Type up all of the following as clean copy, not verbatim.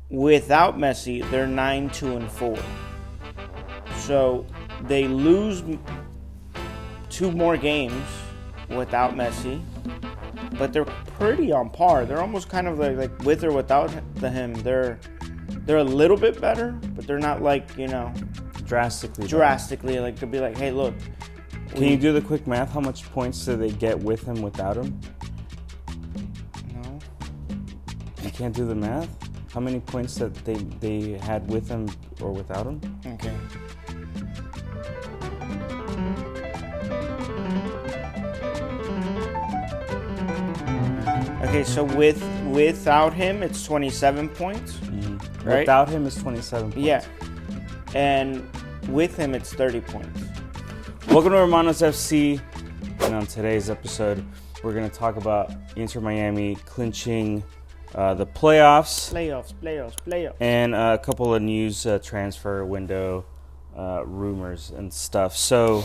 without Messi, they're 9-2-4. So they lose 2 more games without Messi, but they're pretty on par. They're almost kind of like with or without him. They're a little bit better, but they're not like, drastically. Like to be like, hey, look. Can you do the quick math? How much points do they get with him, without him? No. You can't do the math? How many points that they had with him or without him? Okay. Okay, so without him, it's 27 points. Mm-hmm. Right? Without him, it's 27 points. Yeah. And with him, it's 30 points. Welcome to Hermanos F.C. And on today's episode, we're going to talk about Inter Miami clinching the playoffs. Playoffs. And a couple of news transfer window rumors and stuff. So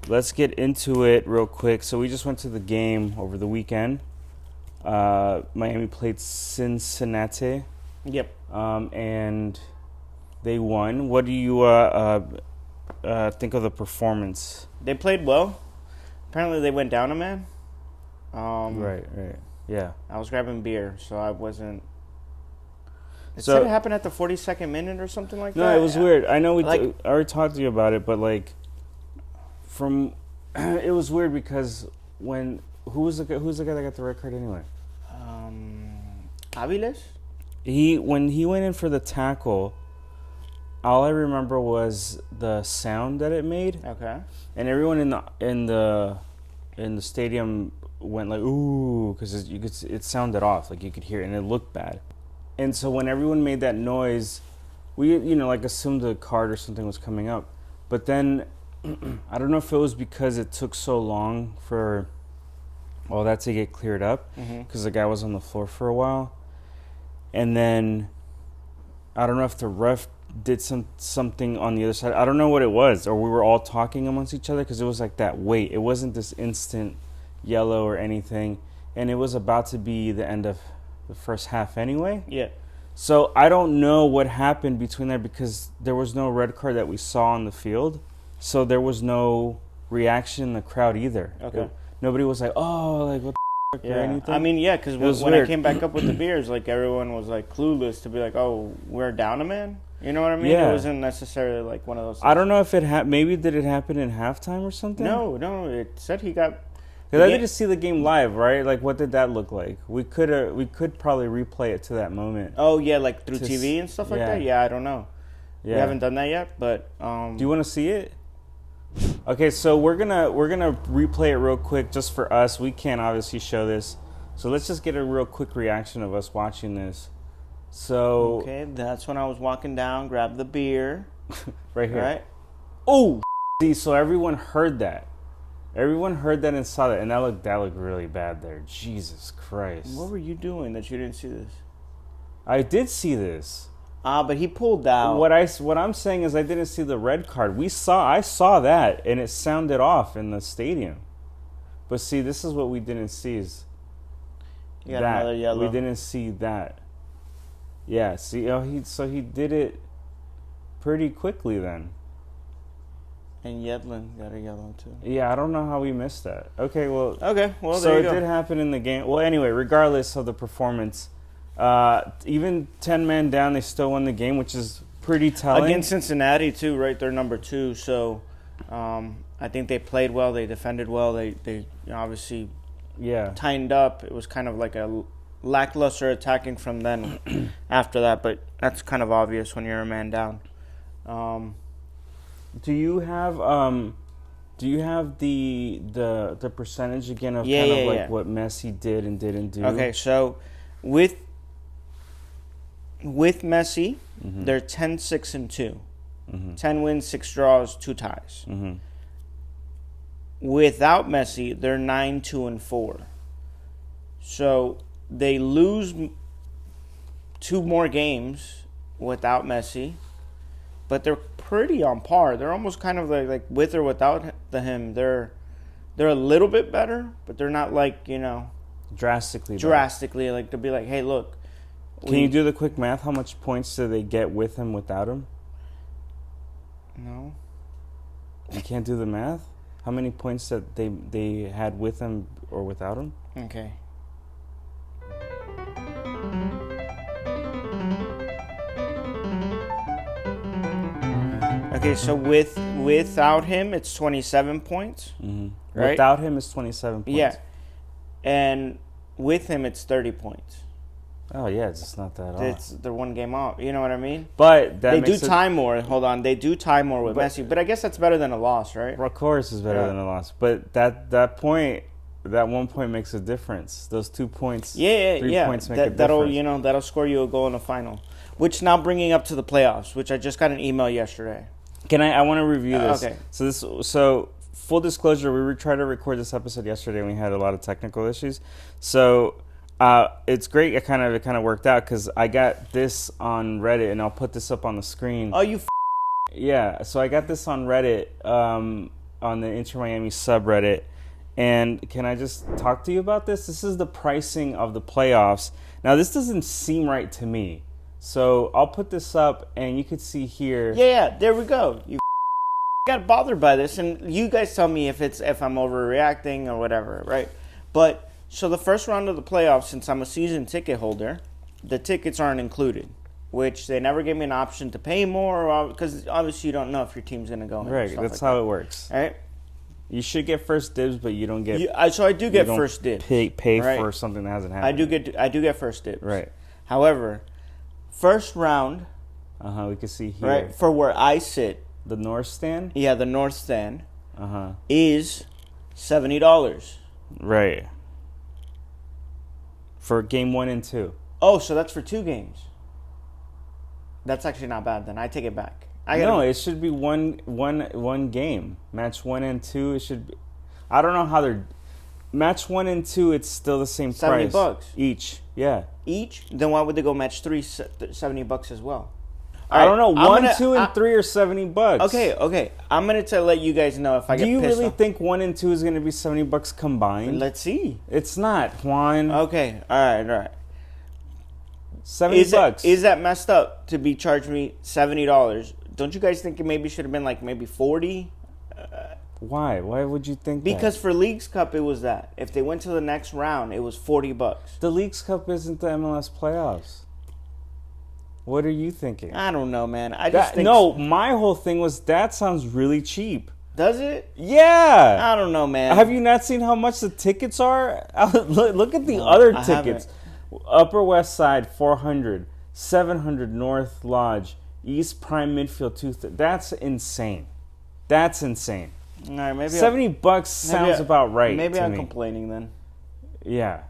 let's get into it real quick. So we just went to the game over the weekend. Miami played Cincinnati. Yep. And they won. What do you think of the performance? They played well. Apparently, they went down a man. Right. Yeah. I was grabbing beer, so I wasn't. It said it happened at the 42nd minute or something like that. No, it was weird. I know I already talked to you about it, but it was weird because who's the guy that got the red card anyway? Aviles? When he went in for the tackle, all I remember was the sound that it made. Okay. And everyone in the stadium went like ooh, because it sounded off, like you could hear it, and it looked bad. And so when everyone made that noise, we assumed the card or something was coming up. But then I don't know if it was because it took so long for all that to get cleared up, because the guy was on the floor for a while. And then I don't know if the ref did something on the other side. I don't know what it was, or we were all talking amongst each other, because it was like that wait. It wasn't this instant yellow or anything, and it was about to be the end of the first half anyway. Yeah. So I don't know what happened between there, because there was no red card that we saw on the field, so there was no reaction in the crowd either. Okay. Nobody was like, oh, like what the fuck, or anything. I mean, yeah, because when I came back up with the beers, like everyone was like clueless to be like, oh, we're down a man. You know what I mean? Yeah. It wasn't necessarily like one of those things. I don't know if it maybe did it happen in halftime or something? No, it said he got. Because I didn't see the game live, right? Like, what did that look like? We could probably replay it to that moment. Oh yeah, like through TV and stuff like that. Yeah, I don't know. Yeah. We haven't done that yet, but. Do you want to see it? Okay, so we're gonna replay it real quick just for us. We can't obviously show this, so let's just get a real quick reaction of us watching this. So okay, that's when I was walking down, grabbed the beer, right here. Right. Oh, see, so everyone heard that. Everyone heard that and saw that, and that looked really bad there. Jesus Christ! What were you doing that you didn't see this? I did see this. But he pulled out. What I'm saying is I didn't see the red card. I saw that, and it sounded off in the stadium. But see, this is what we didn't see is you got another yellow. We didn't see that. Yeah, see, he did it pretty quickly then. And Yedlin got a yellow too. Yeah, I don't know how we missed that. Okay, well, so there you go. So it did happen in the game. Well, anyway, regardless of the performance, even 10 men down, they still won the game, which is pretty telling. Against Cincinnati too, right? They're number 2, so I think they played well. They defended well. They obviously tightened up. It was kind of like a lackluster attacking from then after that, but that's kind of obvious when you're a man down. Do you have the percentage again of what Messi did and didn't do? Okay, so with Messi, they're 10-6-2. 10 wins, 6 draws, 2 ties. Without Messi, they're 9-2-4. So they lose 2 more games without Messi, but they're pretty on par. They're almost kind of like with or without him. They're a little bit better, but they're not like, drastically like to be like, hey, look, Can you do the quick math? How much points do they get with him, without him? No. You can't do the math? How many points that they had with him or without him? Okay. Okay, so without him, it's 27 points. Mm-hmm. Right? Without him, it's 27 points. Yeah. And with him, it's 30 points. Oh, yeah, it's just not that off. They're one game off. You know what I mean? But they do tie more. Hold on. They do tie more with Messi. But I guess that's better than a loss, right? Of course it's better than a loss. But that 1 point makes a difference. Those 2 points, 3 points make a difference. That'll score you a goal in the final. Which now bringing up to the playoffs, which I just got an email yesterday. I want to review this. Okay. So full disclosure, we tried to record this episode yesterday and we had a lot of technical issues. So it's great. It kind of worked out because I got this on Reddit, and I'll put this up on the screen. Oh, you. Yeah. So I got this on Reddit, on the Inter Miami subreddit. And can I just talk to you about this? This is the pricing of the playoffs. Now, this doesn't seem right to me. So I'll put this up, and you could see here. Yeah, there we go. You got bothered by this, and you guys tell me if I'm overreacting or whatever, right? But so the first round of the playoffs, since I'm a season ticket holder, the tickets aren't included, which they never gave me an option to pay more, because obviously you don't know if your team's going to go in. Right, that's how it works. All right. You should get first dibs, but you don't get. So I do get first dibs. Pay right? for something that hasn't happened. I do get first dibs. Right. However, first round. We can see here. Right, for where I sit. The north stand. Yeah, the north stand. Is $70. Right. For game 1 and 2. Oh, so that's for 2 games. That's actually not bad. Then I take it back. It should be one game. Match 1 and 2. It should be. I don't know how they're. Match 1 and 2. It's still the same price. $70 each. Yeah. Each. Then why would they go match 3 $70 as well? I don't know. 1, 2, and 3 are $70. Okay. I'm gonna let you guys know if I get pissed off. Do you really think 1 and 2 is gonna be $70 combined? Let's see. It's not, Juan. Okay. All right. $70. Is that messed up to be charged me $70? Don't you guys think it maybe should have been like maybe 40? Why? Why would you think that? Because for Leagues Cup, it was that. If they went to the next round, it was $40. The Leagues Cup isn't the MLS playoffs. What are you thinking? I don't know, man. My whole thing was that sounds really cheap. Does it? Yeah. I don't know, man. Have you not seen how much the tickets are? Look at the other tickets. Upper West Side, $400. $700 North Lodge. East Prime Midfield, $230. That's insane. All right, maybe $70 sounds about right. Maybe to I'm me. complaining then. Yeah.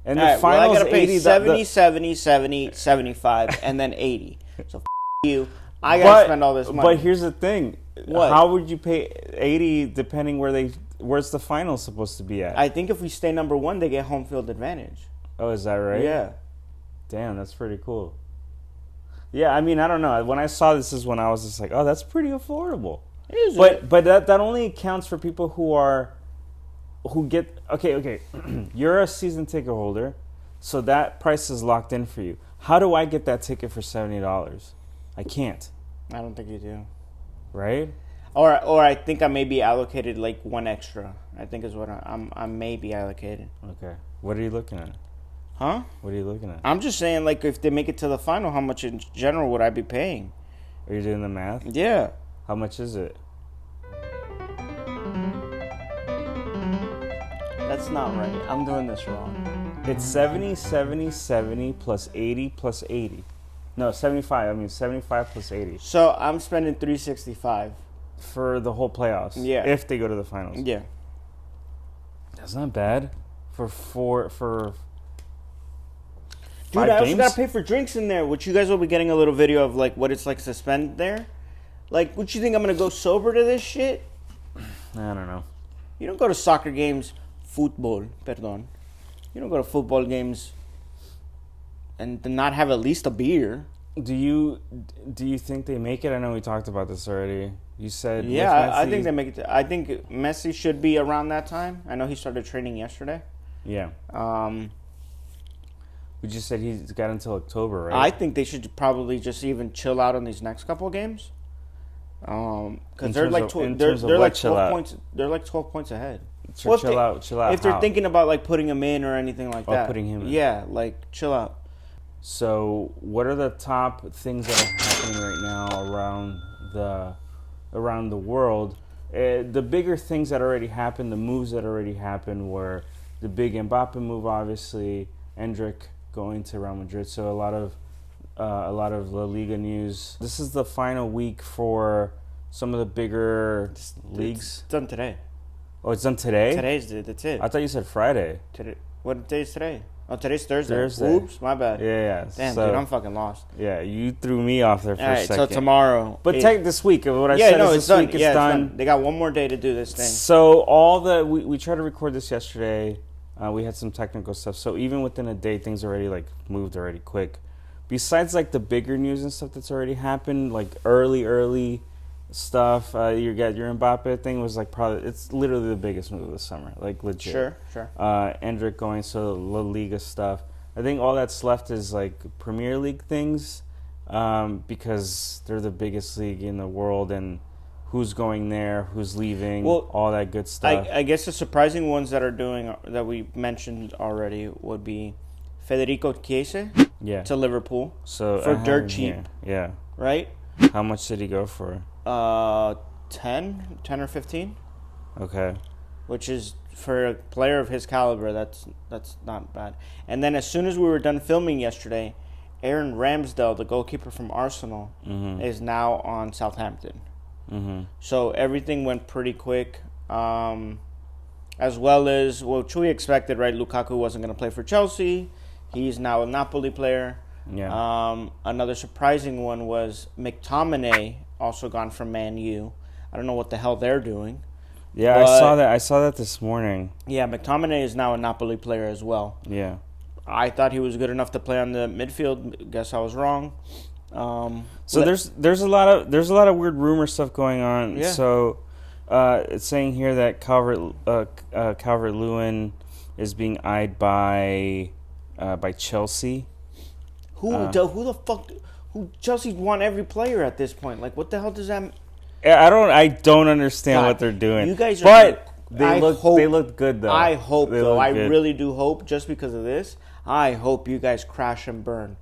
And all the finals, I gotta pay 80, 70, 75, and then 80. So you. I gotta spend all this money. But here's the thing. What? How would you pay 80 depending where's the final supposed to be at? I think if we stay number 1, they get home field advantage. Oh, is that right? Yeah. Damn, that's pretty cool. Yeah, I mean, I don't know. When I saw this is when I was just like, oh, that's pretty affordable. Is it? But that only accounts for people who get okay. You're a season ticket holder, so that price is locked in for you. How do I get that ticket for $70? I can't. I don't think you do. Right? Or I think I may be allocated like 1 extra. I think is what I may be allocated. Okay. What are you looking at? Huh? What are you looking at? I'm just saying, like, if they make it to the final, how much in general would I be paying? Are you doing the math? Yeah. How much is it? That's not right. I'm doing this wrong. It's 70, 70, 70 plus 80 plus 80. No, 75. I mean 75 plus 80. So I'm spending $365 for the whole playoffs. Yeah. If they go to the finals. Yeah. That's not bad for Dude, I also gotta pay for drinks in there, which you guys will be getting a little video of, like, what it's like to spend there. Like, what you think, I'm gonna go sober to this shit? I don't know. You don't go to soccer games, football, perdón. You don't go to football games and not have at least a beer. Do you think they make it? I know we talked about this already. You said yeah, I think they make it. I think Messi should be around that time. I know he started training yesterday. Yeah. But you said he's got until October, right? I think they should probably just even chill out on these next couple of games. Because they're like 12 points. They're like 12 points ahead. So chill out. If they're thinking about like putting him in or anything like that, putting him in. Yeah, like chill out. So, what are the top things that are happening right now around the world? The bigger things that already happened, the moves that already happened, were the big Mbappe move, obviously, Endrick going to Real Madrid. So a lot of La Liga news. This is the final week for some of the bigger leagues. It's done today. Oh, it's done today? That's it. I thought you said Friday. Today. What day is today? Oh, today's Thursday. Oops, my bad. Yeah. Damn, dude, I'm fucking lost. Yeah, you threw me off there for a second. So tomorrow. But take this week. What I said is this week is done. They got one more day to do this thing. So we tried to record this yesterday. We had some technical stuff. So even within a day, things already like moved already quick. Besides like the bigger news and stuff that's already happened, like early stuff, your Mbappe thing was like probably, it's literally the biggest move of the summer, like legit. Sure. Endrick going, so La Liga stuff. I think all that's left is like Premier League things, because they're the biggest league in the world, and who's going there, who's leaving, all that good stuff. I guess the surprising ones that are doing, that we mentioned already, would be Federico Chiesa to Liverpool for dirt cheap. Yeah. Right? How much did he go for? 10 or 15. Okay. Which is, for a player of his caliber, that's not bad. And then as soon as we were done filming yesterday, Aaron Ramsdale, the goalkeeper from Arsenal, is now on Southampton. So everything went pretty quick. As well as, which we expected, right? Lukaku wasn't going to play for Chelsea. He's now a Napoli player. Yeah. Another surprising one was McTominay, also gone from Man U. I don't know what the hell they're doing. Yeah, I saw that this morning. Yeah, McTominay is now a Napoli player as well. Yeah. I thought he was good enough to play on the midfield. Guess I was wrong. So there's a lot of weird rumor stuff going on. Yeah. So it's saying here that Calvert-Lewin is being eyed by Chelsea. Who Chelsea want every player at this point? Like, what the hell does that? I don't understand what they're doing. You guys they look good though. I hope I really do hope, just because of this. I hope you guys crash and burn.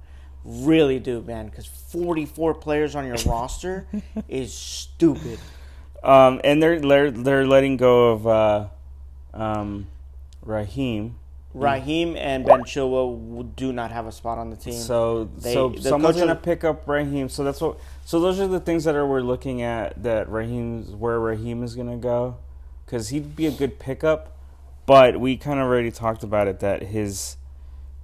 Really do, man, because 44 players on your roster is stupid. And they're letting go of Raheem. Raheem and Ben Chilwell do not have a spot on the team. So someone's gonna pick up Raheem. So those are the things that we're looking at, where Raheem is gonna go, because he'd be a good pickup. But we kind of already talked about it, that his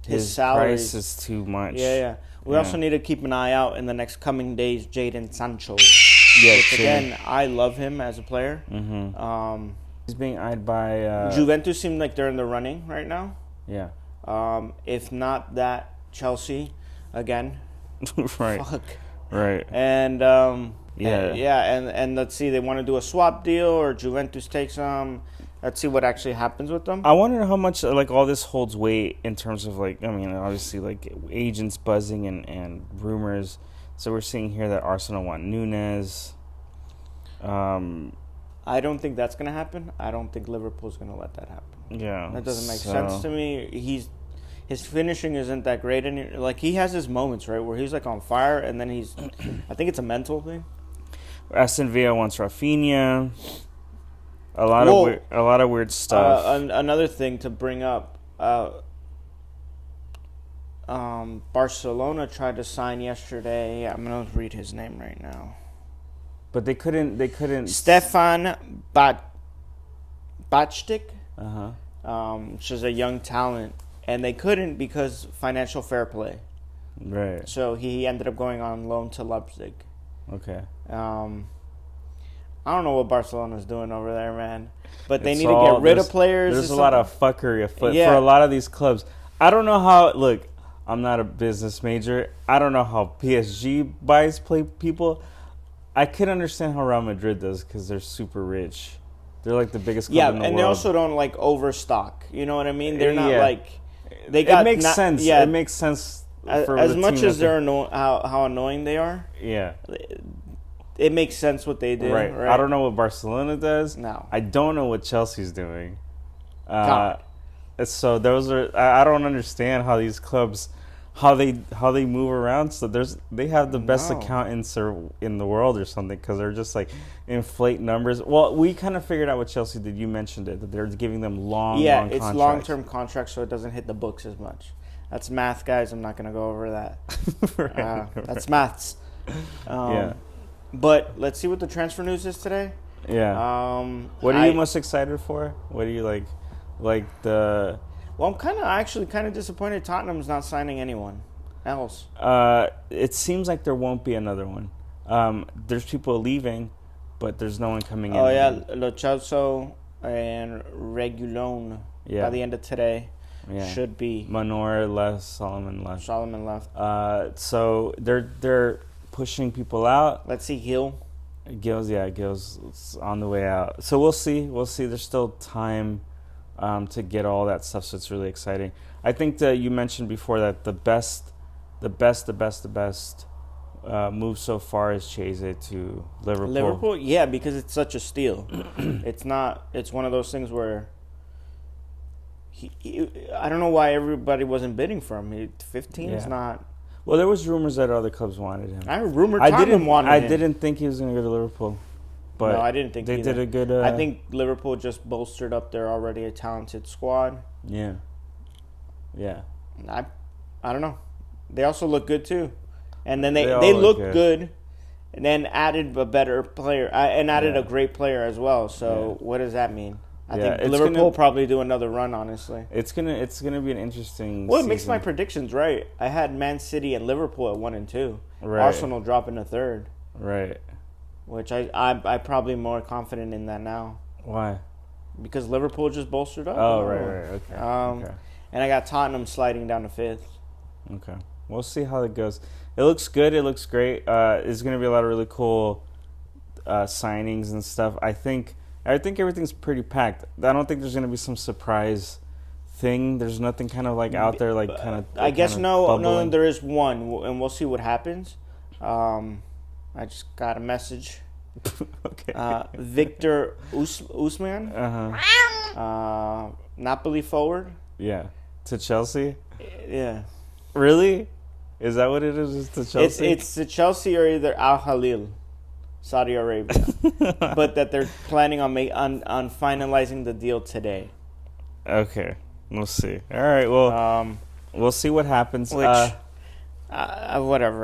price is too much. Yeah. We also need to keep an eye out in the next coming days, Jadon Sancho. Yeah. Which, again, I love him as a player. He's being eyed by Juventus. Seem like they're in the running right now. Yeah. If not that, Chelsea again. Right. Fuck. Right. And and let's see, they want to do a swap deal, or Juventus takes let's see what actually happens with them. I wonder how much like all this holds weight in terms of obviously like agents buzzing and rumors. So we're seeing here that Arsenal want Nunes. I don't think that's going to happen. I don't think Liverpool's going to let that happen. Yeah. That doesn't make sense to me. His finishing isn't that great. Like, he has his moments, right, where he's like on fire, and then I think it's a mental thing. Aston Villa wants Rafinha. A lot of weird stuff. Another thing to bring up, Barcelona tried to sign yesterday. I'm going to read his name right now. But they couldn't. Stefan Bachtik, which is a young talent, and they couldn't because financial fair play. Right. So he ended up going on loan to Leipzig. Okay. I don't know what Barcelona's doing over there, man. But they need to get rid of players. There's a lot of fuckery afoot for a lot of these clubs. I don't know how. Look, I'm not a business major. I don't know how PSG buys people. I could understand how Real Madrid does, because they're super rich. They're like the biggest club in the world. Yeah, and they also don't like overstock. You know what I mean? They're not like They got it makes sense. Yeah, it makes sense. For as the much team as they're how annoying they are. Yeah. It makes sense what they do. Right. Right. I don't know what Barcelona does. No. I don't know what Chelsea's doing. So those are. I don't understand how these clubs, how they move around. So they have the best accountants in the world or something, because they're just like inflate numbers. Well, we kind of figured out what Chelsea did. You mentioned it, that they're giving them long it's contracts. long-term contracts, so it doesn't hit the books as much. That's math, guys. I'm not going to go over that. That's maths. Yeah. But let's see what the transfer news is today. Yeah. What are you most excited for? What do you like? Like the. Well, I'm actually kind of disappointed Tottenham's not signing anyone else. It seems like there won't be another one. There's people leaving, but there's no one coming in. Oh yeah, Lo Celso and Regulon by the end of today should be. Manor left, Solomon left. So they're pushing people out. Let's see Gil's on the way out. So we'll see. There's still time to get all that stuff, so it's really exciting. I think that you mentioned before that the best move so far is Cheze to Liverpool. Yeah, because it's such a steal. It's one of those things where I don't know why everybody wasn't bidding for him. 15 is not. Well, there was rumors that other clubs wanted him. I rumored Tottenham wanted him. I didn't think he was going to go to Liverpool. But no, I didn't think they either. did a good. I think Liverpool just bolstered up their already a talented squad. Yeah. I don't know. They also look good too, and then they look good, and then added a better player and added a great player as well. So what does that mean? I think Liverpool probably do another run. Honestly, it's gonna be an interesting. Well, it makes my predictions right. I had Man City and Liverpool at 1 and 2. Right. Arsenal dropping to 3rd. Right. Which I probably more confident in that now. Why? Because Liverpool just bolstered up. Oh, right, okay. Okay. And I got Tottenham sliding down to 5th. Okay. We'll see how it goes. It looks good. It looks great. There's going to be a lot of really cool signings and stuff. I think everything's pretty packed. I don't think there's going to be some surprise thing. There's nothing kind of like out there like kind of. I guess no. There is one, and we'll see what happens. I just got a message. Okay. Victor Usman. Napoli forward. Yeah. To Chelsea. Yeah. Really? Is that what it is? It's to Chelsea. It's to Chelsea or either Al Hilal, Saudi Arabia, but that they're planning on finalizing the deal today. Okay, we'll see. All right, well, we'll see what happens. Whatever.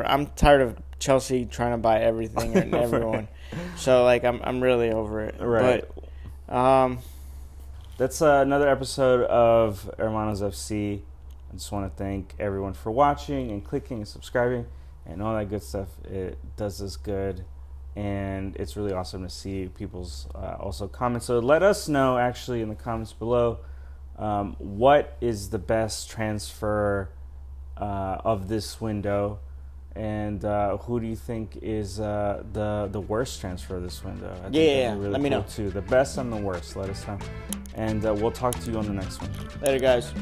I'm tired of Chelsea trying to buy everything and everyone, so like I'm really over it. Right. But that's another episode of Hermanos FC. I just want to thank everyone for watching and clicking and subscribing and all that good stuff. It does us good, and it's really awesome to see people's also comments. So let us know actually in the comments below what is the best transfer of this window, and who do you think is the worst transfer of this window? I think really let me know too. The best and the worst. Let us know, and we'll talk to you on the next one. Later, guys.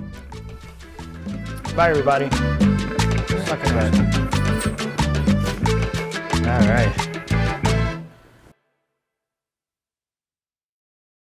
Bye, everybody. Suck it, all right.